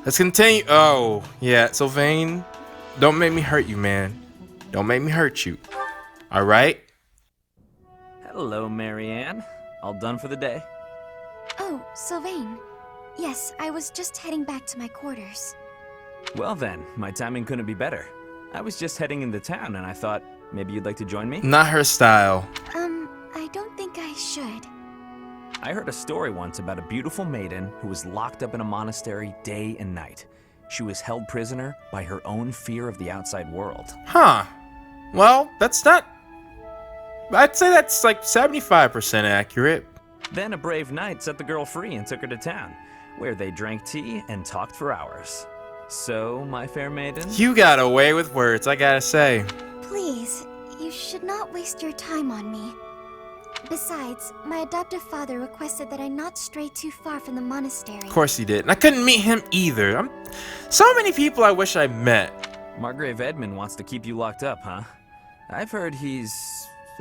Let's continue. Oh, yeah. Sylvain, don't make me hurt you, man. Don't make me hurt you. All right? Hello, Marianne. All done for the day? Oh, Sylvain. Yes, I was just heading back to my quarters. Well then, my timing couldn't be better. I was just heading into town and I thought maybe you'd like to join me? Not her style. I don't think I should. I heard a story once about a beautiful maiden who was locked up in a monastery day and night. She was held prisoner by her own fear of the outside world. Huh. Well, that's not... I'd say that's like 75% accurate. Then a brave knight set the girl free and took her to town, where they drank tea and talked for hours. So, my fair maiden? You got away with words, I gotta say. Please, you should not waste your time on me. Besides, my adoptive father requested that I not stray too far from the monastery. Of course he did. And I couldn't meet him either. So many people I wish I met. Margrave Edmund wants to keep you locked up, huh? I've heard he's,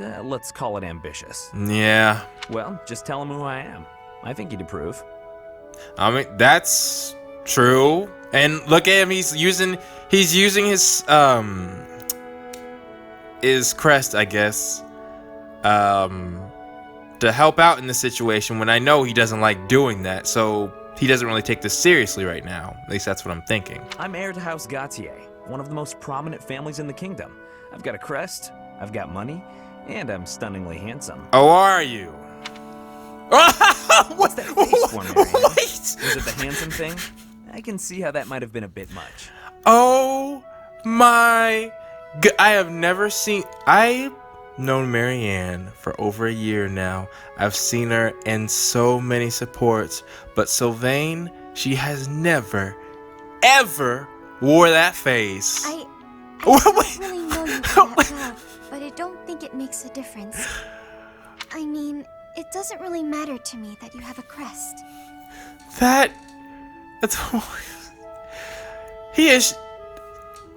let's call it ambitious. Yeah. Well, just tell him who I am. I think he'd approve. I mean, that's true. And look at him, he's using his crest, I guess, to help out in the situation when I know he doesn't like doing that, so he doesn't really take this seriously right now. At least that's what I'm thinking. I'm heir to House Gautier, one of the most prominent families in the kingdom. I've got a crest, I've got money, and I'm stunningly handsome. Oh, are you? What's that face for, Marianne? Wait. Was it the handsome thing? I can see how that might have been a bit much. Oh my God. I've known Marianne for over a year now. I've seen her in so many supports, but Sylvain, she has never, ever wore that face. I don't really know you that well, but I don't think it makes a difference. I mean, it doesn't really matter to me that you have a crest.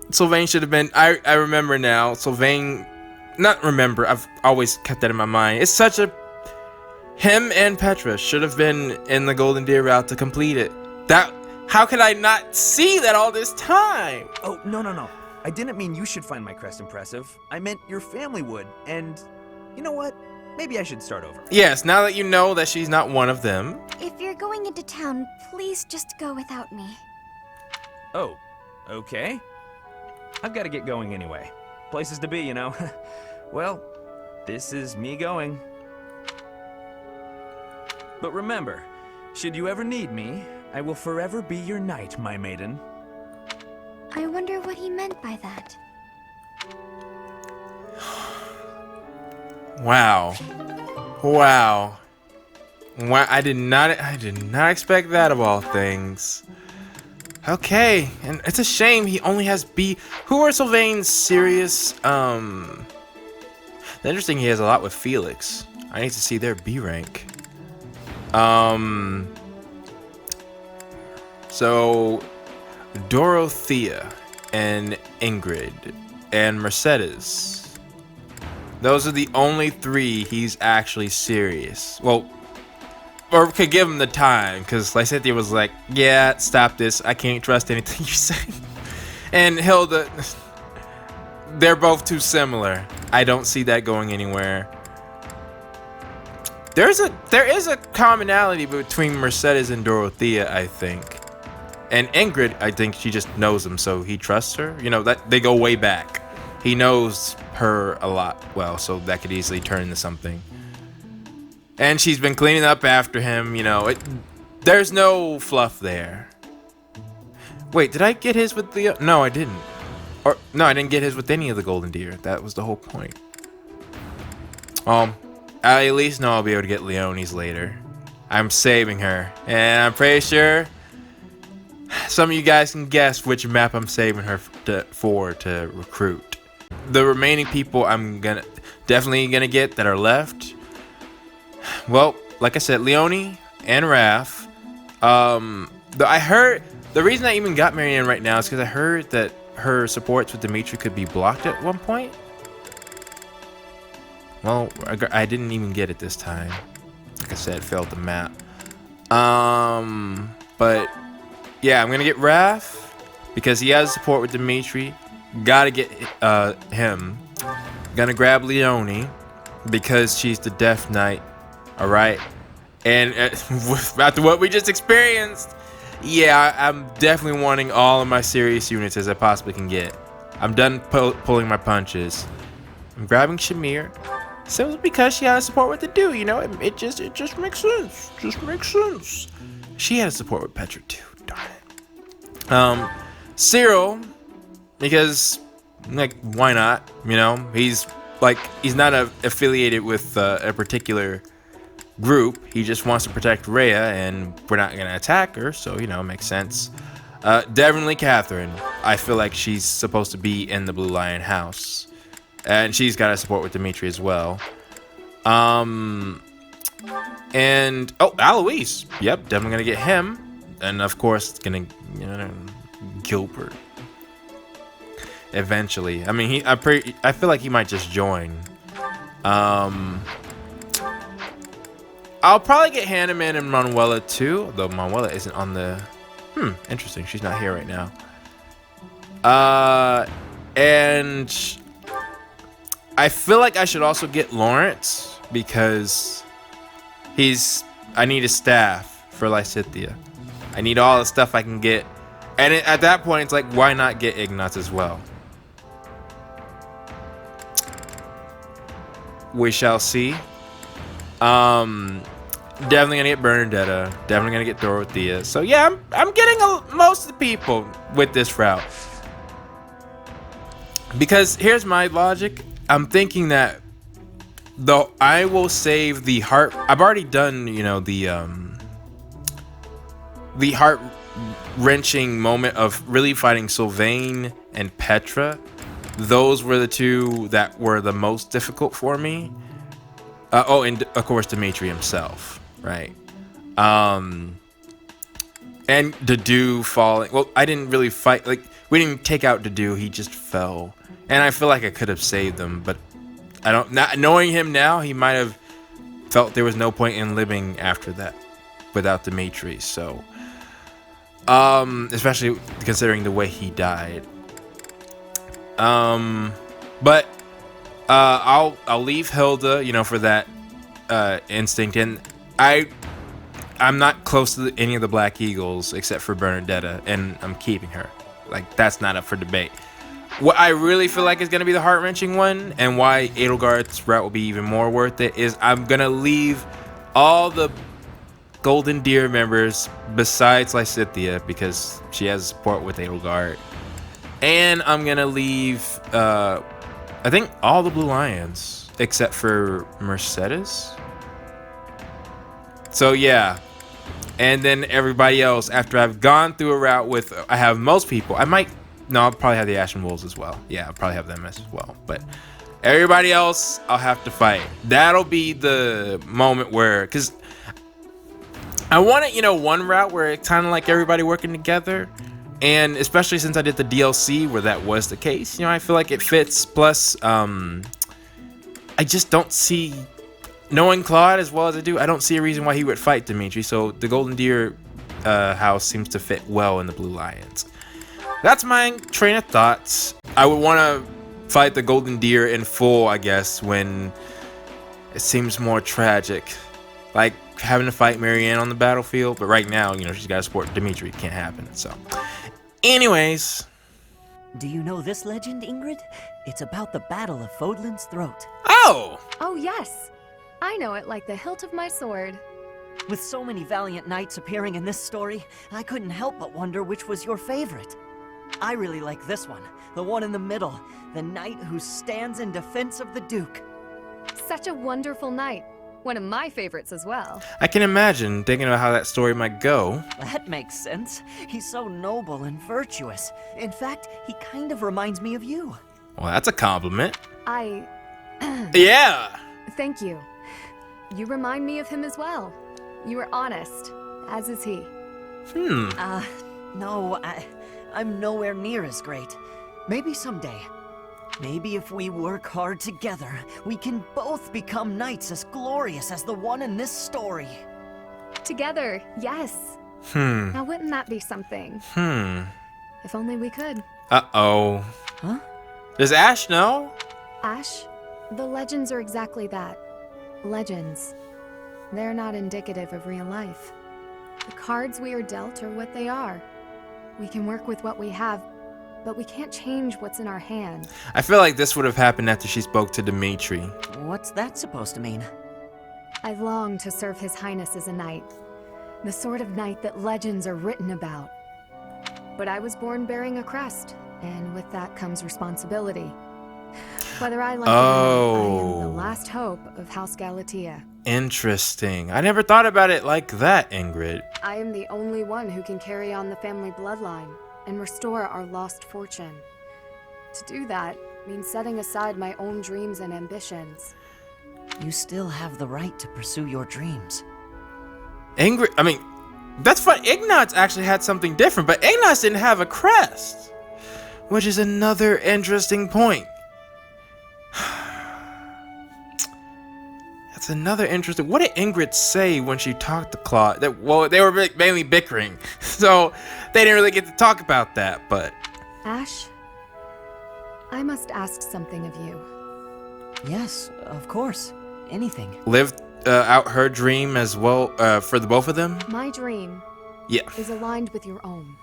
Sylvain should have been, I remember now, Sylvain, not remember, I've always kept that in my mind. It's such a, him and Petra should have been in the Golden Deer route to complete it. How could I not see that all this time? Oh, no. I didn't mean you should find my crest impressive. I meant your family would, and you know what? Maybe I should start over. Yes, now that you know that she's not one of them. If you're going into town, please just go without me. Oh, okay. I've got to get going anyway. Places to be, you know. Well, this is me going. But remember, should you ever need me, I will forever be your knight, my maiden. I wonder what he meant by that. Wow. I did not expect that of all things. Okay, and it's a shame he only has B. Who are Sylvain's serious, Interesting, he has a lot with Felix. I need to see their B rank. So Dorothea and Ingrid and Mercedes. Those are the only three he's actually serious. Well, or could give him the time, because Lysithea was like, yeah, stop this. I can't trust anything you say. And Hilda, they're both too similar. I don't see that going anywhere. There is a commonality between Mercedes and Dorothea, I think. And Ingrid, I think she just knows him, so he trusts her. You know, that they go way back. He knows her a lot well, so that could easily turn into something. And she's been cleaning up after him, you know. There's no fluff there. Wait, did I get his with the... No, I didn't. Or no, I didn't get his with any of the Golden Deer. That was the whole point. I at least know I'll be able to get Leonie's later. I'm saving her. And I'm pretty sure some of you guys can guess which map I'm saving her for to recruit. The remaining people I'm definitely gonna get that are left. Well, like I said, Leonie and Raph. I heard the reason I even got Marianne right now is because I heard that her supports with Dimitri could be blocked at one point. Well, I didn't even get it this time. Like I said, failed the map. But yeah, I'm gonna get Raph because he has support with Dimitri. Gotta get him. Gonna grab Leonie because she's the Death Knight. All right, and after what we just experienced, yeah, I'm definitely wanting all of my serious units as I possibly can get. I'm done pulling my punches. I'm grabbing Shamir. Simply because she has support with the dude, you know, it just makes sense. Just makes sense. She had support with Petra too. Darn it. Cyril, because like why not? You know, he's not affiliated with a particular group. He just wants to protect Rhea, and we're not gonna attack her, so you know, it makes sense. Definitely Catherine. I feel like she's supposed to be in the Blue Lion house. And she's got a support with Dimitri as well. And Alois. Yep, definitely gonna get him. And of course, gonna Gilbert. Eventually. I mean, I feel like he might just join. I'll probably get Hanneman and Manuela too, although Manuela isn't on the. Interesting. She's not here right now. And I feel like I should also get Lawrence because I need a staff for Lysithea. I need all the stuff I can get. And at that point, it's like, why not get Ignatz as well? We shall see. Definitely gonna get Bernadetta. Definitely gonna get Dorothea. So yeah, I'm getting most of the people with this route. Because here's my logic. I'm thinking that though I will save the heart. I've already done, you know, the heart-wrenching moment of really fighting Sylvain and Petra. Those were the two that were the most difficult for me. And of course Dimitri himself, right? And Dedue falling. Well, I didn't really fight. Like, we didn't take out Dedue. He just fell. And I feel like I could have saved him, but I don't. Not knowing him now, he might have felt there was no point in living after that without Dimitri. So, especially considering the way he died. But I'll leave Hilda, you know, for that instinct, and I'm not close to any of the Black Eagles except for Bernadetta, and I'm keeping her. Like, that's not up for debate. What I really feel like is going to be the heart-wrenching one, and why Edelgard's route will be even more worth it, is I'm going to leave all the Golden Deer members besides Lysithea, because she has support with Edelgard. And I'm going to leave, I think, all the Blue Lions, except for Mercedes. So, yeah. And then everybody else, after I've gone through a route with, I have most people. I'll probably have the Ashen Wolves as well. Yeah, I'll probably have them as well. But everybody else, I'll have to fight. That'll be the moment where, because I want it, you know, one route where it's kind of like everybody working together. And especially since I did the DLC where that was the case, you know, I feel like it fits. Plus, I just don't see, knowing Claude as well as I do, I don't see a reason why he would fight Dimitri. So the Golden Deer house seems to fit well in the Blue Lions. That's my train of thoughts. I would want to fight the Golden Deer in full, I guess, when it seems more tragic. Like having to fight Marianne on the battlefield. But right now, you know, she's got to support Dimitri. It can't happen. So, anyways. Do you know this legend, Ingrid? It's about the Battle of Fodlan's Throat. Oh! Oh, yes. I know it like the hilt of my sword. With so many valiant knights appearing in this story, I couldn't help but wonder which was your favorite. I really like this one, the one in the middle, the knight who stands in defense of the Duke. Such a wonderful knight. One of my favorites as well. I can imagine thinking about how that story might go. That makes sense. He's so noble and virtuous. In fact, he kind of reminds me of you. Well, that's a compliment. Yeah! Thank you. You remind me of him as well. You are honest, as is he. No, I'm nowhere near as great. Maybe someday. Maybe if we work hard together, we can both become knights as glorious as the one in this story. Together, yes. Now wouldn't that be something? If only we could. Uh-oh. Huh? Does Ash know? Ash, the legends are exactly that. Legends. They're not indicative of real life. The cards we are dealt are what they are. We can work with what we have, but we can't change what's in our hand. I feel like this would have happened after she spoke to Dimitri. What's that supposed to mean? I long to serve His Highness as a knight. The sort of knight that legends are written about. But I was born bearing a crest, and with that comes responsibility. Whether I like it or not, I am the last hope of House Galatea. Interesting. I never thought about it like that, Ingrid. I am the only one who can carry on the family bloodline and restore our lost fortune. To do that means setting aside my own dreams and ambitions. You still have the right to pursue your dreams. Ingrid, I mean, that's fine. Ignatz actually had something different, but Ignatz didn't have a crest, which is another interesting point. That's another interesting. What did Ingrid say when she talked to Claude? Well, they were mainly bickering, so they didn't really get to talk about that. But Ash, I must ask something of you. Yes, of course. Anything. lived out her dream as well for the both of them. My dream Yeah. is aligned with your own.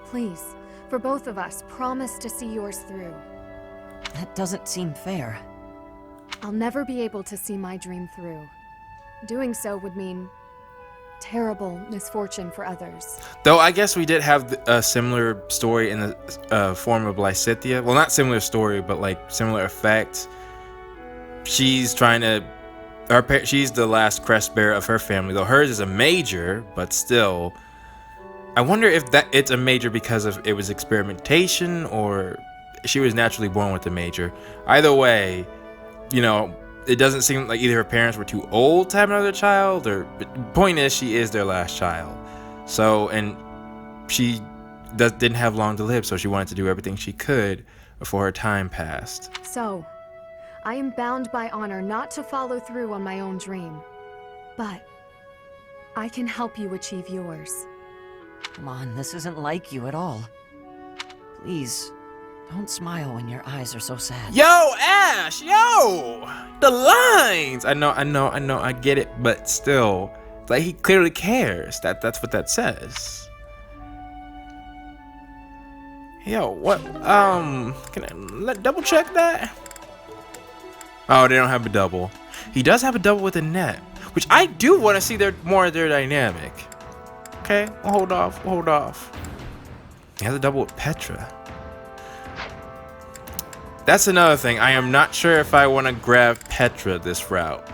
Please, for both of us, promise to see yours through. That doesn't seem fair. I'll never be able to see my dream through. Doing so would mean terrible misfortune for others. Though I guess we did have a similar story in the form of Lysithea. Well, not similar story, but like similar effects. She's trying to. She's the last crest bearer of her family, though hers is a major, but still. I wonder if it's a major because of it was experimentation or she was naturally born with a major. Either way, you know, it doesn't seem like either her parents were too old to have another child, or the point is she is their last child. So, and she didn't have long to live, so she wanted to do everything she could before her time passed. So, I am bound by honor not to follow through on my own dream. But I can help you achieve yours. Come on, this isn't like you at all. Please, don't smile when your eyes are so sad. Yo, Ash, yo! The lines! I know, I get it, but still, like, he clearly cares. That's what that says. Yo, what, can I double check that? Oh, they don't have a double. He does have a double with a net, which I do want to see more of their dynamic. Okay, we'll hold off. He has a double with Petra. That's another thing. I am not sure if I want to grab Petra this route.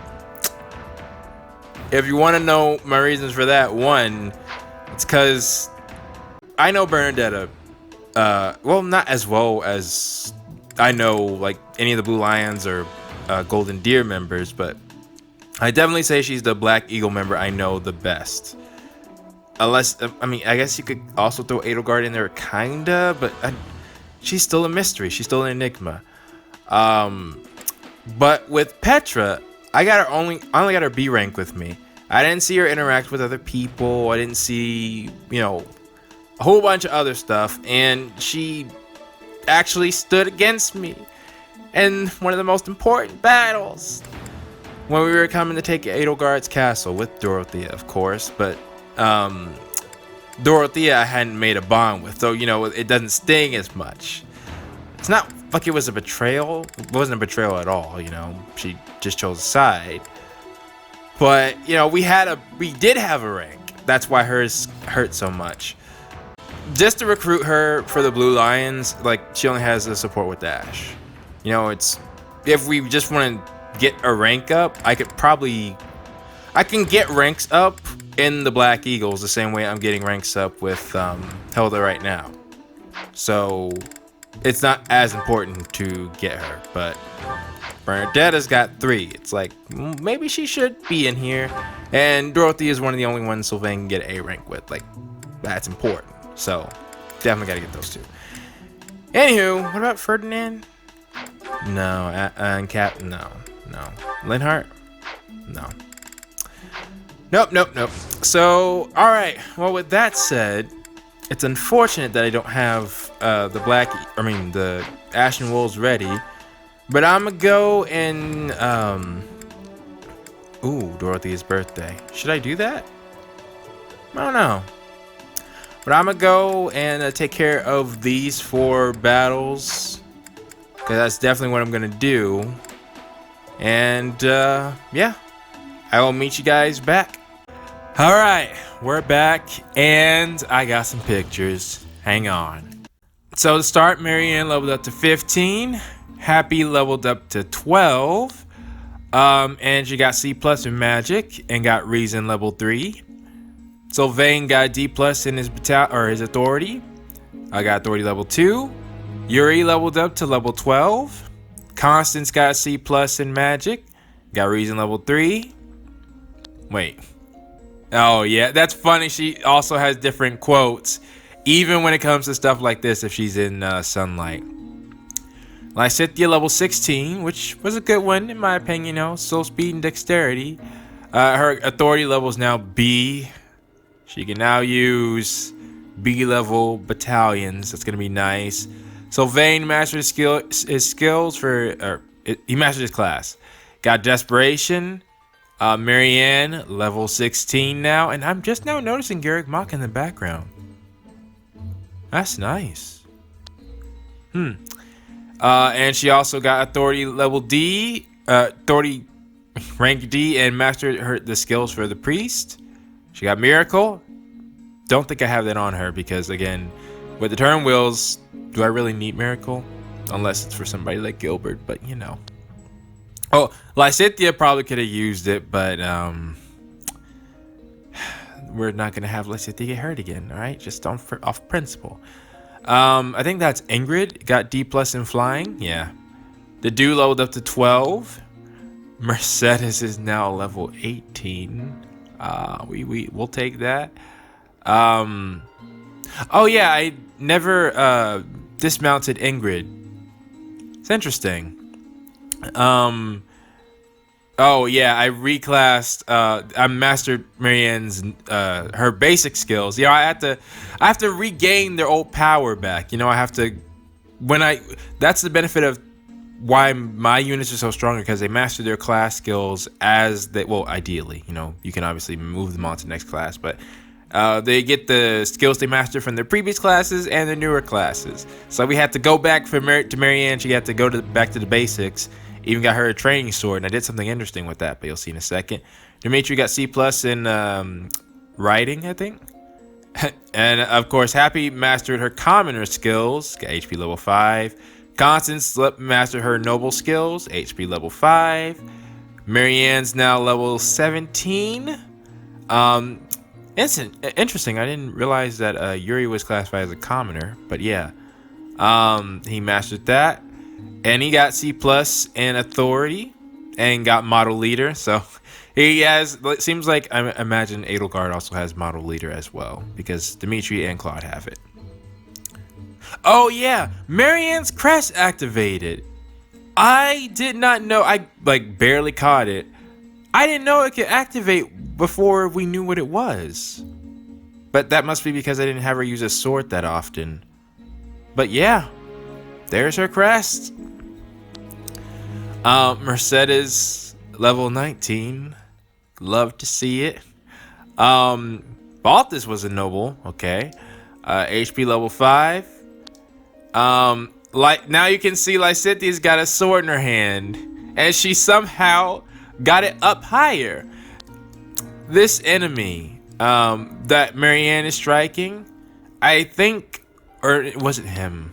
If you want to know my reasons for that, one, it's because I know Bernadetta, well, not as well as I know like any of the Blue Lions or Golden Deer members, but I definitely say she's the Black Eagle member I know the best. Unless, I mean, I guess you could also throw Edelgard in there, kinda, but she's still a mystery. She's still an enigma. But with Petra, I only got her B rank with me. I didn't see her interact with other people. I didn't see, you know, a whole bunch of other stuff. And she actually stood against me in one of the most important battles when we were coming to take Edelgard's castle with Dorothea, of course. But Dorothea I hadn't made a bond with, so, you know, it doesn't sting as much. It's not like it was a betrayal. It wasn't a betrayal at all, you know. She just chose a side. But, you know, we did have a rank. That's why hers hurt so much. Just to recruit her for the Blue Lions, like, she only has the support with Ash. You know, if we just want to get a rank up, I can get ranks up in the Black Eagles the same way I'm getting ranks up with Hilda right now. So it's not as important to get her, but Bernadetta's got 3. It's like, maybe she should be in here. And Dorothy is one of the only ones Sylvain can get A rank with. Like, that's important. So definitely gotta get those 2. Anywho, what about Ferdinand? No. And Cap? No. Linhart? No. Nope. So, all right. Well, with that said, it's unfortunate that I don't have the Ashen Wolves ready. But I'm gonna go and ooh, Dorothy's birthday. Should I do that? I don't know. But I'm gonna go and take care of these 4 battles, because that's definitely what I'm gonna do. And yeah, I will meet you guys back. All right, we're back, and I got some pictures. Hang on. So to start, Marianne leveled up to 15. Happy leveled up to 12. And she got C+ in Magic and got Reason level 3. Sylvain got D+ in his his Authority. I got Authority level 2. Yuri leveled up to level 12. Constance got C+ in Magic. Got Reason level 3. Wait. Oh yeah, that's funny. She also has different quotes, even when it comes to stuff like this. If she's in sunlight. Lysithea level 16, which was a good one in my opinion. Soul Speed and Dexterity. Her Authority level is now B. She can now use B level battalions. That's gonna be nice. Sylvain mastered his skills he mastered his class. Got Desperation. Marianne level 16 now, and I'm just now noticing Garrick Mach in the background. That's nice. And she also got Authority level D, Authority rank D, and mastered the skills for the Priest. She got Miracle. Don't think I have that on her because, again, with the turn wheels, do I really need Miracle? Unless it's for somebody like Gilbert, but you know. Oh, Lysithea probably could have used it, but we're not going to have Lysithea get hurt again, all right? Just off principle. I think that's Ingrid. Got D+ in Flying. Yeah. The Dew leveled up to 12. Mercedes is now level 18. We'll take that. Oh yeah, I never dismounted Ingrid. It's interesting. Oh yeah, I reclassed. I mastered Marianne's her basic skills. I have to regain their old power back. I have to that's the benefit of why my units are so strong, because they master their class skills as they ideally. You can obviously move them on to the next class, but they get the skills they master from their previous classes and their newer classes. So we had to go back to Marianne. She had to go back to the basics. Even got her a training sword, and I did something interesting with that, but you'll see in a second. Dimitri got C+ in writing, I think. And of course, Happy mastered her commoner skills, got HP level 5. Constance mastered her noble skills, HP level 5. Marianne's now level 17. Interesting, I didn't realize that Yuri was classified as a commoner, but yeah. He mastered that. And he got C+ in Authority and got Model Leader. So he has, it seems like, I imagine Edelgard also has Model Leader as well, because Dimitri and Claude have it. Oh yeah, Marianne's crest activated. I did not know. I barely caught it. I didn't know it could activate before we knew what it was. But that must be because I didn't have her use a sword that often. But yeah, there's her crest. Mercedes level 19. Love to see it. Balthus was a noble. Okay. HP level 5. Now you can see Lysithea's got a sword in her hand, and she somehow got it up higher. This enemy that Marianne is striking, I think, or was it him?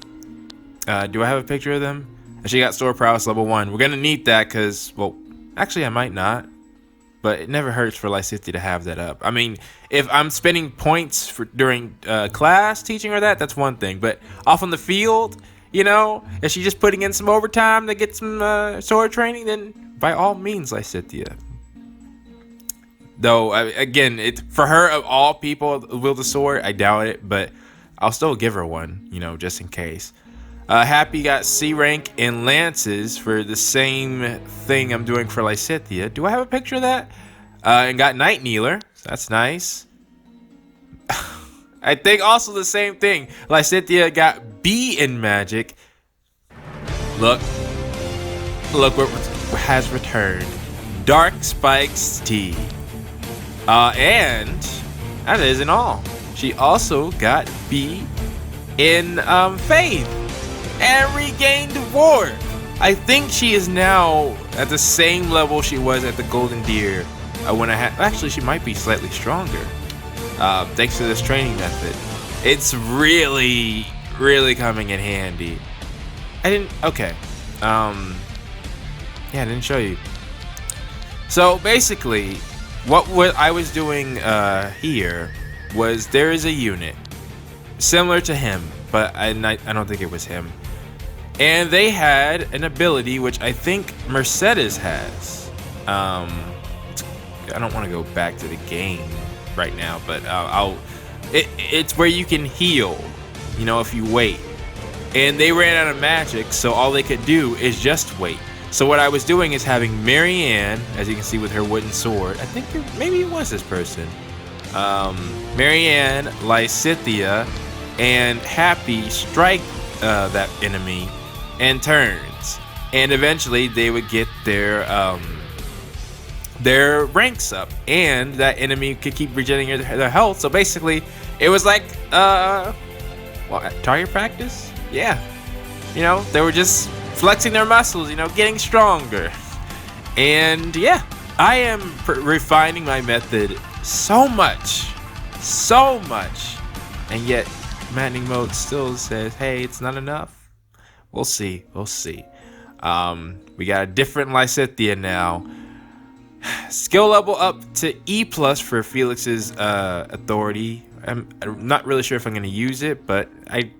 Do I have a picture of them? She got sword prowess level 1. We're gonna need that because, well, actually I might not, but it never hurts for Lysithea to have that up. I mean, if I'm spending points during class teaching her that's one thing, but off on the field, if she's just putting in some overtime to get some sword training, then by all means Lysithea. Though, again, for her, of all people who wield the sword, I doubt it, but I'll still give her one, just in case. Happy got C rank in lances for the same thing I'm doing for Lysithea. Do I have a picture of that? And got Night Kneeler. So that's nice. I think also the same thing. Lysithea got B in magic. Look what has returned. Dark Spikes T. And that isn't all. She also got B in Faith and regained War. I think she is now at the same level she was at the Golden Deer when I had. Actually, she might be slightly stronger. Thanks to this training method. It's really, really coming in handy. Okay. Yeah, I didn't show you. So basically, what I was doing here was there is a unit similar to him, but I don't think it was him. And they had an ability which I think Mercedes has. I don't want to go back to the game right now, but it's where you can heal, you know, if you wait. And they ran out of magic, so all they could do is just wait. So what I was doing is having Marianne, as you can see with her wooden sword. I think maybe it was this person. Marianne, Lysithea, and Happy strike that enemy in turns, and eventually they would get their ranks up, and that enemy could keep regenerating their health. So basically, it was like target practice. Yeah, you know, they were just flexing their muscles, you know, getting stronger. And yeah, I am refining my method so much, and yet Maddening mode still says, hey, it's not enough. We'll see. We got a different Lysithea now. Skill level up to E+ for Felix's authority. I'm not really sure if I'm going to use it, but I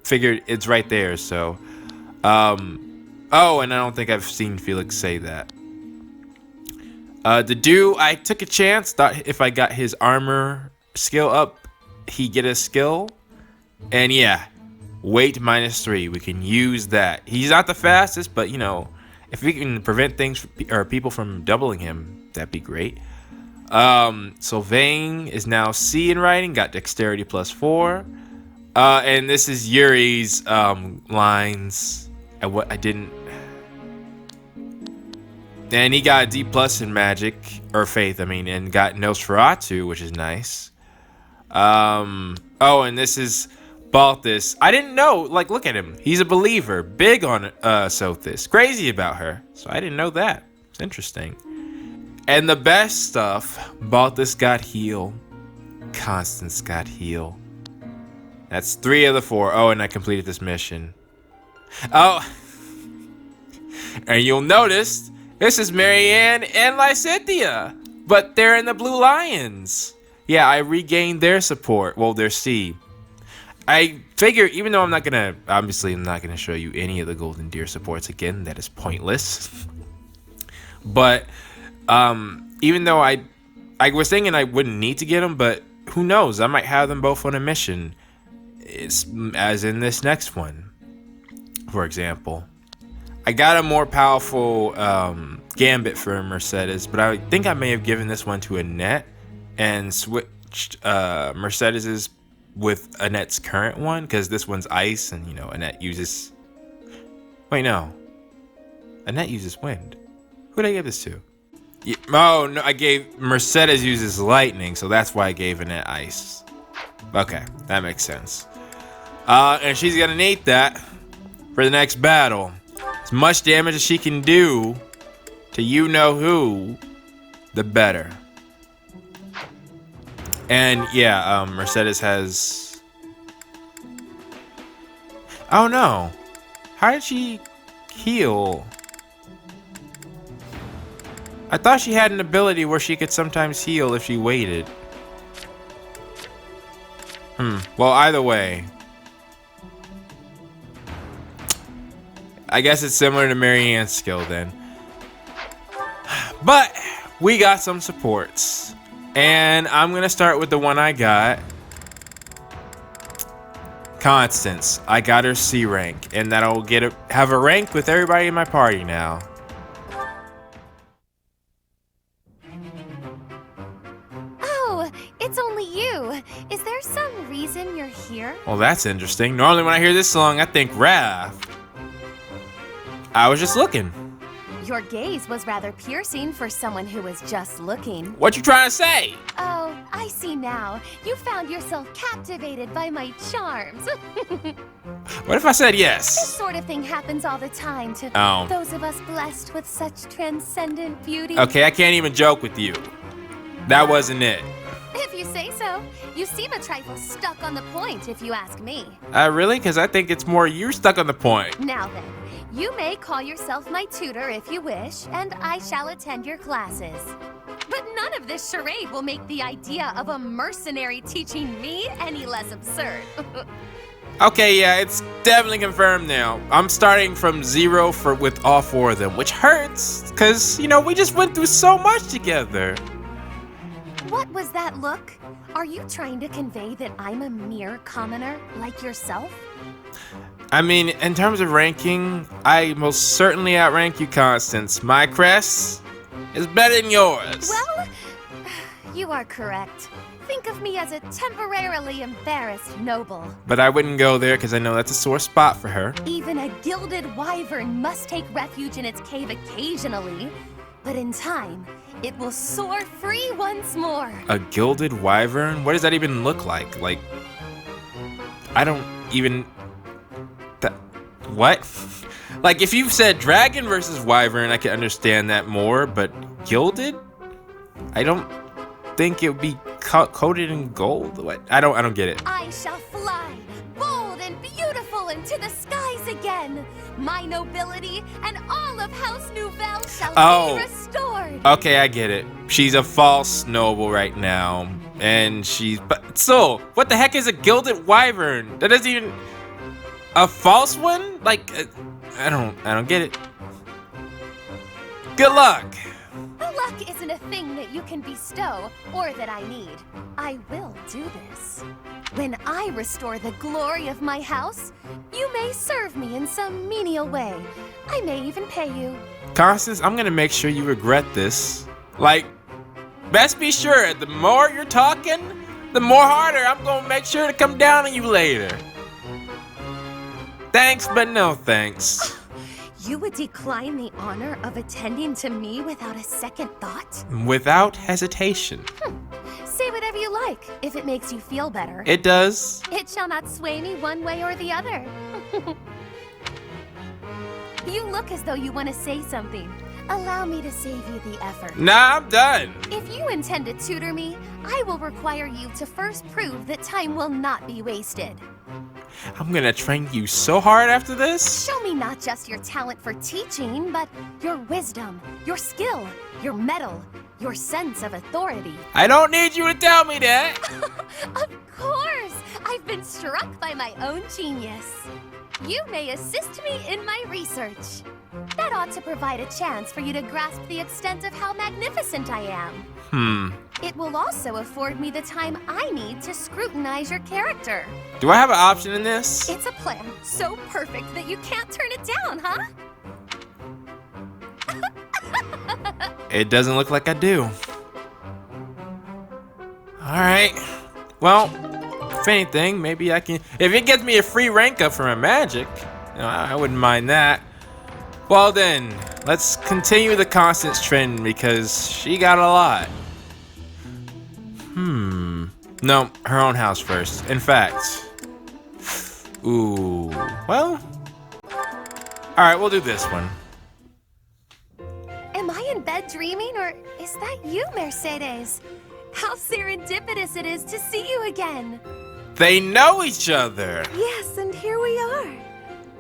figured it's right there. So, oh, and I don't think I've seen Felix say that. I took a chance. Thought if I got his armor skill up, he'd get a skill. And yeah, weight -3. We can use that. He's not the fastest, but you know, if we can prevent things or people from doubling him, that'd be great. Sylvain is now C in writing, got dexterity +4. And this is Yuri's lines. And he got a D+ in magic, or faith, and got Nosferatu, which is nice. Oh, and this is Balthus. I didn't know, like, look at him. He's a believer, big on Sothis, crazy about her. So I didn't know that. It's interesting. And the best stuff, Balthus got heal. Constance got heal. That's 3 of the 4. Oh, and I completed this mission. Oh, and you'll notice this is Marianne and Lysithea, but they're in the Blue Lions. Yeah, I regained their support. Well, their C. I figure, even though I'm not gonna show you any of the Golden Deer supports again. That is pointless. But even though I was thinking I wouldn't need to get them, but who knows? I might have them both on a mission. It's as in this next one, for example. I got a more powerful gambit for Mercedes, but I think I may have given this one to Annette and switched Mercedes's with Annette's current one, because this one's ice, and you know Annette uses. Wait, no. Annette uses wind. Who did I give this to? Oh no, I gave Mercedes uses lightning, so that's why I gave Annette ice. Okay, that makes sense. And she's gonna need that for the next battle. As much damage as she can do to you know who, the better. And yeah, Mercedes has. Oh no! How did she heal? I thought she had an ability where she could sometimes heal if she waited. Well, either way. I guess it's similar to Marianne's skill then. But we got some supports. And I'm going to start with the one I got. Constance. I got her C rank. And that'll have a rank with everybody in my party now. Oh, it's only you. Is there some Well, that's interesting. Normally when I hear this song, I think wrath. I was just looking. Your gaze was rather piercing for someone who was just looking. What you trying to say? Oh, I see now. You found yourself captivated by my charms. What if I said This yes? sort of thing happens all the time to Oh. those of us blessed with such transcendent beauty. Okay, I can't even joke with you. That wasn't it. If you say so. You seem a trifle stuck on the point, if you ask me. Really? Because I think it's more you're stuck on the point. Now then, you may call yourself my tutor if you wish, and I shall attend your classes. But none of this charade will make the idea of a mercenary teaching me any less absurd. Okay, yeah, it's definitely confirmed now. I'm starting from 0 with all 4 of them, which hurts, because, you know, we just went through so much together. What was that look? Are you trying to convey that I'm a mere commoner like yourself? I mean, in terms of ranking, I most certainly outrank you, Constance. My crest is better than yours. Well, you are correct. Think of me as a temporarily embarrassed noble. But I wouldn't go there because I know that's a sore spot for her. Even a gilded wyvern must take refuge in its cave occasionally. But in time, it will soar free once more. A gilded wyvern? What does that even look like? Like, I don't even... What? Like, if you said dragon versus wyvern, I could understand that more, but gilded? I don't think it would be coated in gold. What? I don't get it. I shall fly, bold and beautiful into the skies again. My nobility and all of House Nouvelle shall be restored. Okay, I get it. She's a false noble right now, and she's... But so, what the heck is a gilded wyvern? That doesn't even... A false one? Like, I don't get it. Good luck. Luck isn't a thing that you can bestow or that I need. I will do this. When I restore the glory of my house, you may serve me in some menial way. I may even pay you. Constance, I'm gonna make sure you regret this. Like, best be sure, the more you're talking, the more harder I'm gonna make sure to come down on you later. Thanks, but no thanks. You would decline the honor of attending to me without a second thought? Without hesitation. Say whatever you like, if it makes you feel better. It does. It shall not sway me one way or the other. You look as though you want to say something. Allow me to save you the effort. Nah, I'm done. If you intend to tutor me, I will require you to first prove that time will not be wasted. I'm gonna train you so hard after this. Show me not just your talent for teaching, but your wisdom, your skill, your mettle, your sense of authority. I don't need you to tell me that. Of course! I've been struck by my own genius. You may assist me in my research. That ought to provide a chance for you to grasp the extent of how magnificent I am. It will also afford me the time I need to scrutinize your character. Do I have an option in this? It's a plan so perfect that you can't turn it down, huh? It doesn't look like I do. Alright. Well, if anything, maybe I can... If it gets me a free rank up for my magic, you know, I wouldn't mind that. Well then, let's continue the Constance trend because she got a lot. No, her own house first. In fact. Ooh. Well. Alright, we'll do this one. Am I in bed dreaming, or is that you, Mercedes? How serendipitous it is to see you again. They know each other. Yes, and here we are.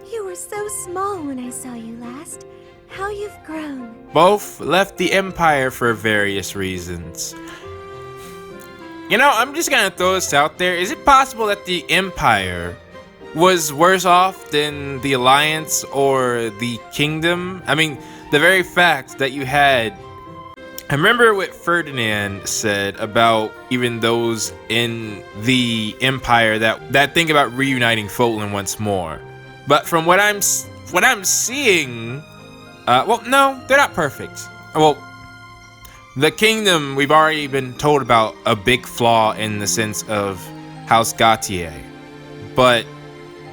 You were so small when I saw you last. How you've grown. Both left the Empire for various reasons. You know, I'm just gonna throw this out there. Is it possible that the Empire was worse off than the Alliance or the Kingdom? I mean, the very fact that you had... I remember what Ferdinand said about even those in the Empire that think about reuniting Fotland once more. But from what I'm seeing... well, no, they're not perfect. Well... The Kingdom, we've already been told about a big flaw in the sense of House Gautier. But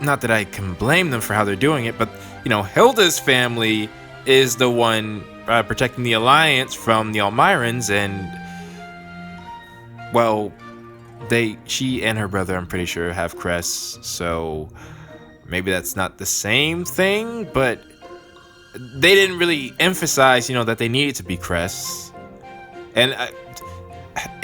not that I can blame them for how they're doing it, but Hilda's family is the one protecting the Alliance from the Almirans, and well, she and her brother, I'm pretty sure, have crests, so maybe that's not the same thing, but they didn't really emphasize, that they needed to be crests. And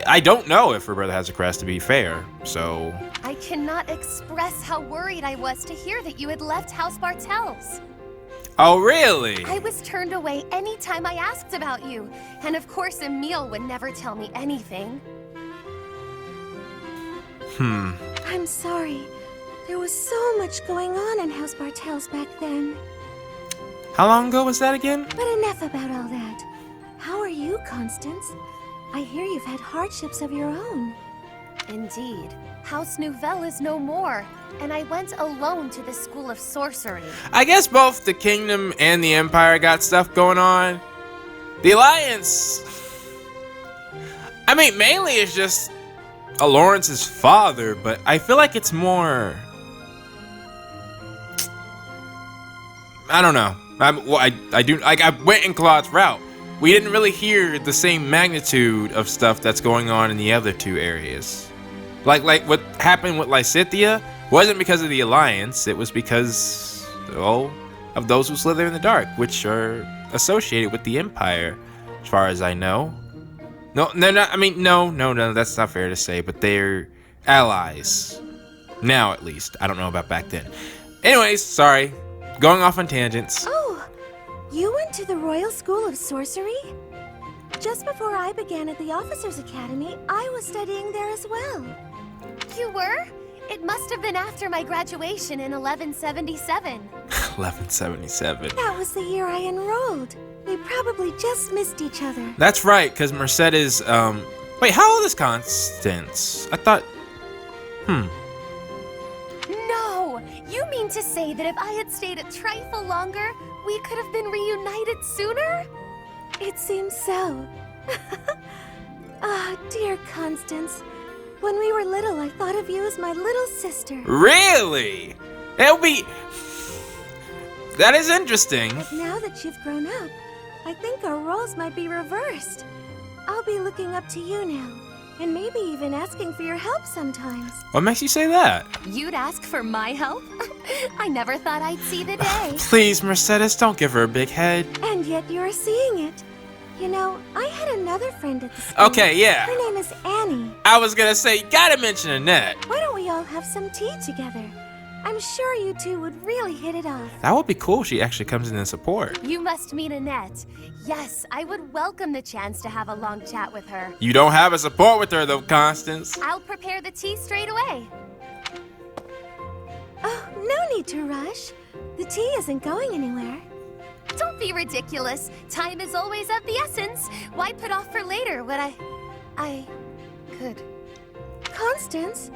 I don't know if her brother has a crest, to be fair, so... I cannot express how worried I was to hear that you had left House Bartels. Oh, really? I was turned away anytime I asked about you, and of course Emile would never tell me anything. I'm sorry. There was so much going on in House Bartels back then. How long ago was that again? But enough about all that. How are you, Constance? I hear you've had hardships of your own. Indeed. House Nouvelle is no more, and I went alone to the School of Sorcery. I guess both the Kingdom and the Empire got stuff going on. The Alliance... I mean, mainly it's just Lawrence's father, but I feel like it's more... I don't know. I went in Claude's route. We didn't really hear the same magnitude of stuff that's going on in the other two areas. Like what happened with Lysithea wasn't because of the Alliance. It was because, of those who slither in the dark, which are associated with the Empire, as far as I know. No, they're not. I mean, no, that's not fair to say, but they're allies. Now, at least. I don't know about back then. Anyways, sorry. Going off on tangents. Oh, you went to the Royal School of Sorcery? Just before I began at the Officers' Academy, I was studying there as well. You were? It must have been after my graduation in 1177. 1177. That was the year I enrolled. We probably just missed each other. That's right, because Mercedes, wait, how old is Constance? I thought, No! You mean to say that if I had stayed a trifle longer, we could have been reunited sooner? It seems so. Ah, dear Constance. When we were little, I thought of you as my little sister. Really? That is interesting. But now that you've grown up, I think our roles might be reversed. I'll be looking up to you now, and maybe even asking for your help sometimes. What makes you say that? You'd ask for my help? I never thought I'd see the day. Please, Mercedes, don't give her a big head. And yet you're seeing it. You know, I had another friend at the school. Okay, yeah. Her name is Annie. I was gonna say, you gotta mention Annette. Why don't we all have some tea together? I'm sure you two would really hit it off. That would be cool if she actually comes in and support. You must mean Annette. Yes, I would welcome the chance to have a long chat with her. You don't have a support with her though, Constance. I'll prepare the tea straight away. Oh, no need to rush. The tea isn't going anywhere. Don't be ridiculous. Time is always of the essence. Why put off for later what I could? Constance,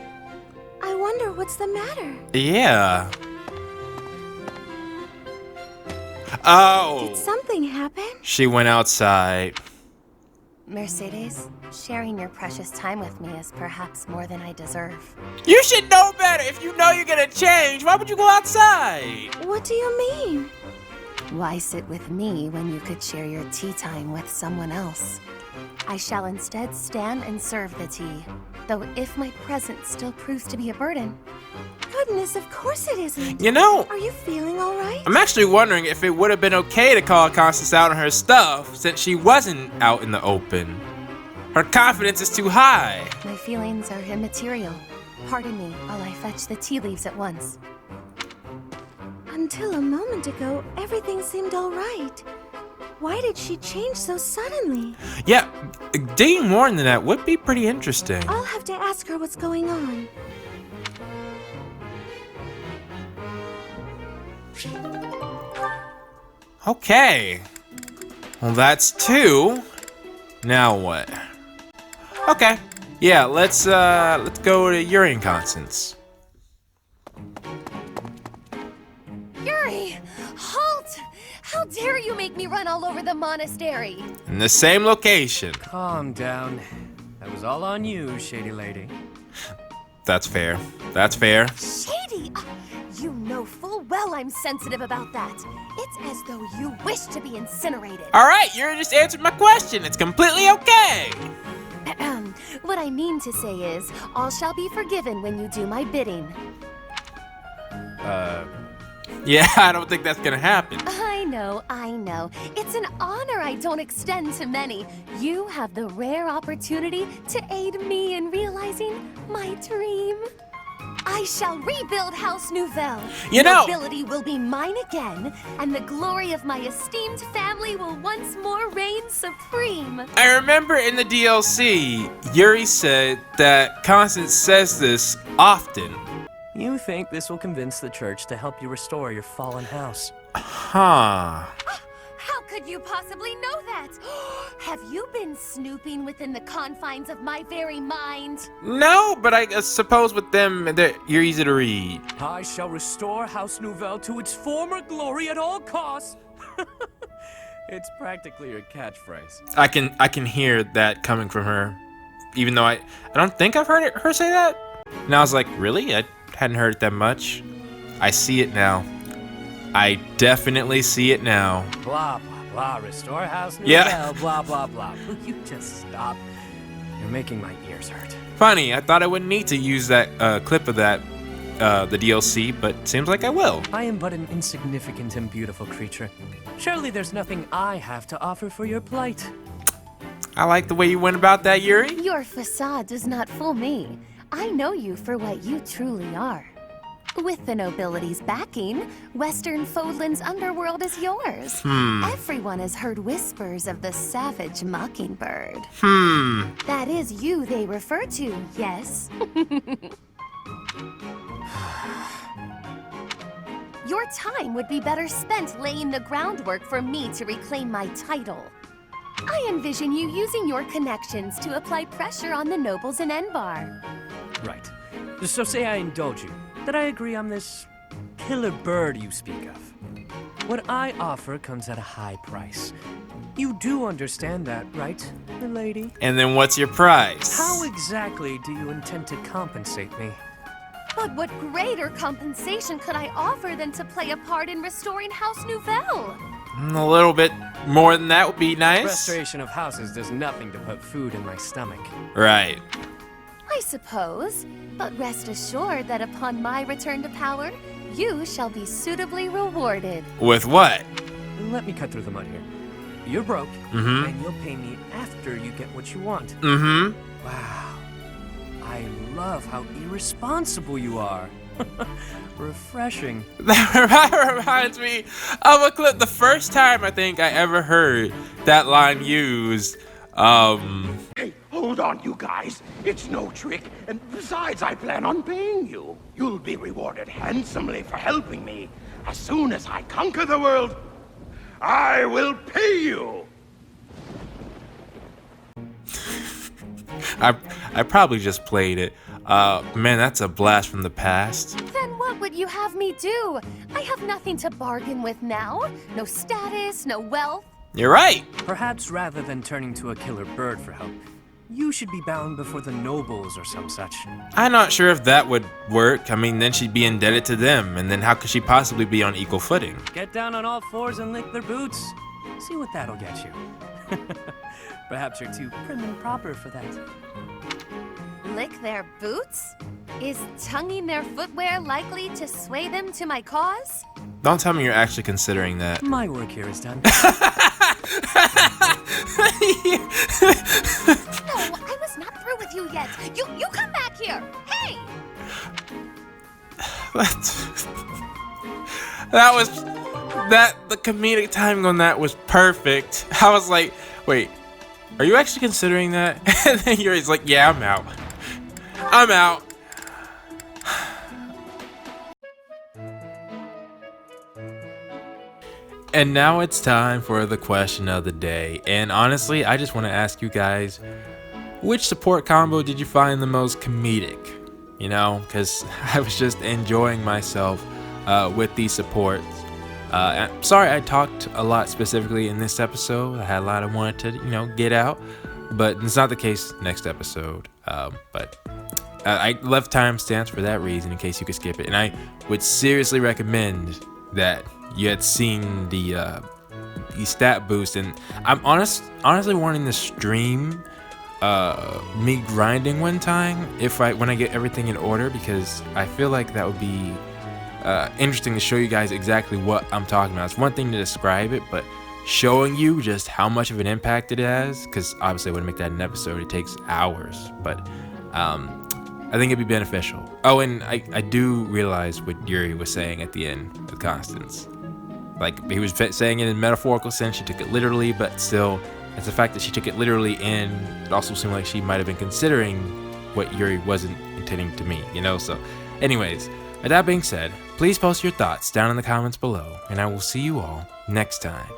I wonder what's the matter. Yeah. Oh. Did something happen? She went outside. Mercedes, sharing your precious time with me is perhaps more than I deserve. You should know better. If you know you're gonna change, why would you go outside? What do you mean? Why sit with me when you could share your tea time with someone else? I shall instead stand and serve the tea, though if my presence still proves to be a burden. Goodness, of course it isn't. You know, Are you feeling all right? I'm actually wondering if it would have been okay to call Constance out on her stuff since she wasn't out in the open. Her confidence is too high. My feelings are immaterial. Pardon me while I fetch the tea leaves at once. Until a moment ago, everything seemed all right. Why did she change so suddenly? Yeah, digging more into that would be pretty interesting. I'll have to ask her what's going on. Okay. Well, that's 2. Now what? Okay. Yeah, let's go to Yuri and Constance. Yuri! Halt! How dare you make me run all over the monastery? In the same location. Calm down. That was all on you, shady lady. That's fair. That's fair. Shady I'm sensitive about that. It's as though you wish to be incinerated. All right, you just answered my question. It's completely okay. What I mean to say is, all shall be forgiven when you do my bidding. Yeah, I don't think that's gonna happen. I know. It's an honor I don't extend to many. You have the rare opportunity to aid me in realizing my dream. I shall rebuild House Nouvelle. You know- Nobility will be mine again, and the glory of my esteemed family will once more reign supreme. I remember in the DLC, Yuri said that Constance says this often. You think this will convince the church to help you restore your fallen house? Huh. How could you possibly know that? Have you been snooping within the confines of my very mind? No, but I suppose with them, you're easy to read. I shall restore House Nouvelle to its former glory at all costs. It's practically your catchphrase. I can hear that coming from her, even though I don't think I've heard her say that. And I was like, really? I hadn't heard it that much. I see it now. I definitely see it now. Blah, blah, blah. Restore House Nouvelle. Yeah. Blah, blah, blah. Will you just stop? You're making my ears hurt. Funny, I thought I wouldn't need to use that clip of that, the DLC, but seems like I will. I am but an insignificant and beautiful creature. Surely there's nothing I have to offer for your plight. I like the way you went about that, Yuri. Your facade does not fool me. I know you for what you truly are. With the nobility's backing, Western Fodlan's underworld is yours. Everyone has heard whispers of the savage mockingbird. That is you they refer to, yes? Your time would be better spent laying the groundwork for me to reclaim my title. I envision you using your connections to apply pressure on the nobles in Enbar. Right. So say I indulge you, that I agree on this killer bird you speak of. What I offer comes at a high price. You do understand that, right, milady? And then what's your price? How exactly do you intend to compensate me? But what greater compensation could I offer than to play a part in restoring House Nouvelle? A little bit more than that would be nice. Restoration of houses does nothing to put food in my stomach. Right. I suppose, but rest assured that upon my return to power, you shall be suitably rewarded. With what? Let me cut through the mud here. You're broke, and you'll pay me after you get what you want. Wow. I love how irresponsible you are. Refreshing. That reminds me of a clip. The first time I think I ever heard that line used. Hey, hold on, you guys. It's no trick, and besides, I plan on paying you. You'll be rewarded handsomely for helping me. As soon as I conquer the world, I will pay you. I probably just played it. Man, that's a blast from the past. Then what would you have me do? I have nothing to bargain with now. No status, no wealth. You're right. Perhaps rather than turning to a killer bird for help, you should be bound before the nobles or some such. I'm not sure if that would work. I mean, then she'd be indebted to them, and then how could she possibly be on equal footing? Get down on all fours and lick their boots. See what that'll get you. Perhaps you're too prim and proper for that. Lick their boots? Is tonguing their footwear likely to sway them to my cause? Don't tell me you're actually considering that. My work here is done. No, I was not through with you yet. You come back here. Hey! The comedic timing on that was perfect. I was like, wait, are you actually considering that? And then Yuri's like, yeah, I'm out. I'm out. And now it's time for the question of the day. And honestly, I just want to ask you guys, which support combo did you find the most comedic? You know, because I was just enjoying myself with these supports. I'm sorry I talked a lot specifically in this episode. I had a lot I wanted to, get out. But it's not the case next episode. But I left timestamps for that reason in case you could skip it. And I would seriously recommend that you had seen the stat boost, and I'm honestly wanting to stream me grinding one time when I get everything in order, because I feel like that would be interesting to show you guys exactly what I'm talking about. It's one thing to describe it, but showing you just how much of an impact it has, because obviously I wouldn't make that an episode, it takes hours, but I think it'd be beneficial. Oh, and I do realize what Yuri was saying at the end of Constance. Like, he was saying it in metaphorical sense, she took it literally, but still, it's the fact that she took it literally, and it also seemed like she might have been considering what Yuri wasn't intending to mean, you know? So, anyways, with that being said, please post your thoughts down in the comments below, and I will see you all next time.